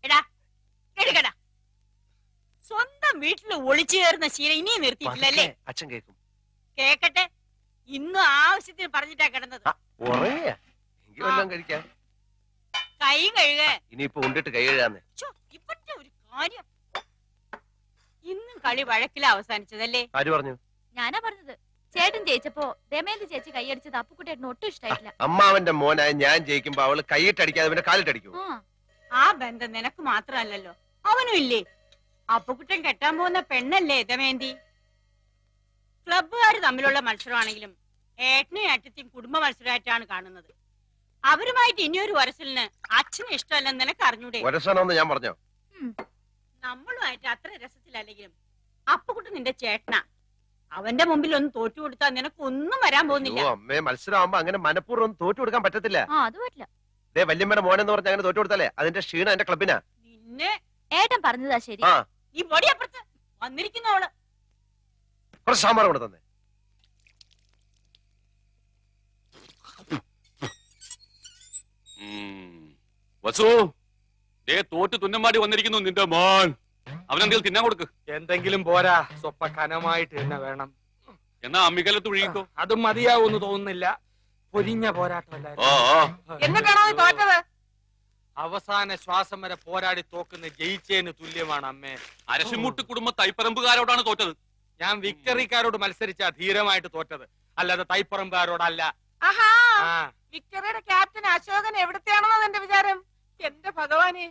എടാ എടുക്കടാ. സ്വന്തം വീട്ടിൽ ഒളിച്ചു കയറുന്ന ശീലം ഇനിയും നിർത്തിയിട്ടില്ലല്ലേ? അച്ഛൻ കേൾക്കും. കേക്കട്ടെ. ഇന്നും ആവശ്യത്തിന് പറഞ്ഞിട്ടാ കിടന്നത്. കഴിക്കാൻ കൈ കഴുക. ഇനിയിപ്പോ ഉണ്ടിട്ട് കൈ കഴുകാന്ന്. ഇപ്പത്തെ ഒരു കാര്യം. ഇന്നും കളി വഴക്കില അവസാനിച്ചതല്ലേ? ആര് പറഞ്ഞു? ഞാനാ പറഞ്ഞത്. ചേട്ടൻ ജയിച്ചപ്പോ ദമയന്തി ചേച്ചി കൈയടിച്ചത് അപ്പുക്കുട്ടേട്ടന് ഒട്ടും ഇഷ്ടായിട്ടില്ല. അമ്മാവന്റെ മോനായ ഞാൻ ജയിക്കുമ്പോ അവള് കൈയിട്ടടിക്കാതെ പിന്നെ കാലിട്ടടിക്കൂ. ആ ബന്ധം നിനക്ക് മാത്രല്ലല്ലോ, അവനും ഇല്ലേ? അപ്പുക്കുട്ടൻ കെട്ടാൻ പോകുന്ന പെണ്ണല്ലേ ദമയന്തി? ക്ലബ്ബുകാർ തമ്മിലുള്ള മത്സരമാണെങ്കിലും ഏട്ടനും ഏട്ടത്തെയും കുടുംബ മത്സരമായിട്ടാണ് കാണുന്നത്. അവരുമായിട്ട് ഇനിയൊരു വരസലിന് അച്ഛന് ഇഷ്ടമല്ലെന്ന് നിനക്ക് അറിഞ്ഞൂടെ? വരസണമെന്ന് ഞാൻ പറഞ്ഞോ? നമ്മളുമായിട്ട് അത്ര രസത്തിലല്ലെങ്കിലും അപ്പുക്കുട്ടൻ നിന്റെ ചേട്ടനാ. അവന്റെ മുമ്പിൽ ഒന്ന് തോറ്റു കൊടുത്താൽ നിനക്ക് ഒന്നും വരാൻ പോകുന്നില്ല. അമ്മേ, മത്സരമാകുമ്പോ അങ്ങനെ മനഃപൂർവ്വം തോറ്റു കൊടുക്കാൻ പറ്റത്തില്ല. അത് പറ്റില്ല. വല്യമ്മയുടെ മോനെന്ന് പറഞ്ഞ അങ്ങനെ തോറ്റു കൊടുത്താലേ അതിന്റെ ക്ഷീണം എന്റെ ക്ലബിനാ. നിന്നെ ഏട്ടൻ പറഞ്ഞതാ ശരി. ഈ പൊടിയപ്പുറത്ത് വന്നിരിക്കുന്നവള് കുറച്ച് സാമ്പാർ കൂടെ തന്നെ. വസു, തോറ്റ് തുന്നമാടി വന്നിരിക്കുന്നു നിന്റെ മോൻ. അവനെന്തെങ്കിലും തിന്നാൻ കൊടുക്ക്. എന്തെങ്കിലും പോരാ, സ്വപ്പ കനമായിട്ട് തന്നെ വേണം. എന്നാ അമ്മിക്കലത്ത് ഒഴുകിക്കോ. അതും മതിയാവൂന്ന് തോന്നുന്നില്ല. പൊരിഞ്ഞ പോരാട്ടമല്ലായിരുന്നു. എന്നിട്ടാണോ തോറ്റത്? അവസാന ശ്വാസം വരെ പോരാടി തോക്കുന്ന ജയിച്ചേന് തുല്യമാണ് അമ്മേ. അരശിമുട്ട് കുടുംബ തൈപ്പറമ്പുകാരോടാണ് തോറ്റത്. ഞാൻ വിക്ടറിക്കാരോട് മത്സരിച്ച ധീരമായിട്ട് തോറ്റത്, അല്ലാതെ തൈപ്പറമ്പുകാരോടല്ല. വിക്ടറിയുടെ ക്യാപ്റ്റൻ അശോകൻ എവിടത്തെയാണെന്നാണ് എന്റെ വിചാരം. എന്റെ ഭഗവാനെ,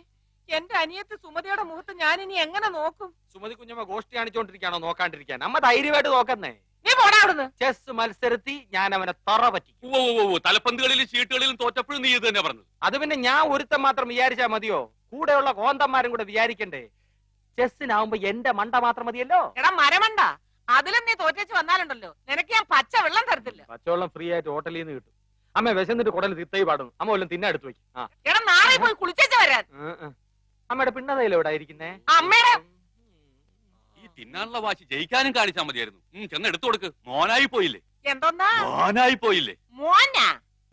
എന്റെ അനിയത്ത് സുമതിയുടെ മുഖത്ത് ഞാൻ ഇനി എങ്ങനെ നോക്കും? സുമതി കുഞ്ഞമ്മ ഗോഷ്ടി കാണിച്ചോണ്ടിരിക്കാണോ നോക്കാണ്ടിരിക്കാൻ? അമ്മ ധൈര്യമായിട്ട് നോക്കുന്നേ. നീ പോടാ അവിടുന്ന്. ചെസ് മത്സരത്തി ഞാൻ അവനെ തറ പറ്റി. തലപ്പന്തുകളിലും ചീട്ടുകളിലും തോറ്റപ്പോഴും നീ ഇത് തന്നെ പറഞ്ഞത്. അത് പിന്നെ ഞാൻ ഒരുത്തം മാത്രം വിചാരിച്ചാ മതിയോ? കൂടെയുള്ള കോന്തന്മാരും കൂടെ വിചാരിക്കണ്ടേ? ചെസ്സിനാവുമ്പോ എന്റെ മണ്ട മാത്രം മതിയല്ലോ. എടാ മരമണ്ട, അതിലും നീ തോറ്റേച്ച് വന്നാലുണ്ടല്ലോ നിനക്ക് ഞാൻ പച്ച വെള്ളം തരത്തില്ല. പച്ചവെള്ളം ഫ്രീ ആയിട്ട് ഹോട്ടലിൽ നിന്ന് കിട്ടും. അമ്മ വിശന്നിട്ട് കുടൽ തിത്തൈ പാടുന്നു. അമ്മ വല്ലതും തിന്നെ എടുത്തു വെക്കും. എടാ നാളെ പോയി കുളിച്ചേച്ച് വരാൻ. അമ്മയുടെ പിണ്ണതയില എവിടെ ഇരിക്കുന്നേ? അമ്മയുടെ ഈ തിന്നാനുള്ള വാശി ജയിക്കാനും കാണിച്ചാൽ മതിയായിരുന്നു. ചെന്ന് എടുത്തു കൊടുക്ക്. മോനായി പോയില്ലേ? എന്തോന്നാ മോനായി പോയില്ലേ? മോനാ?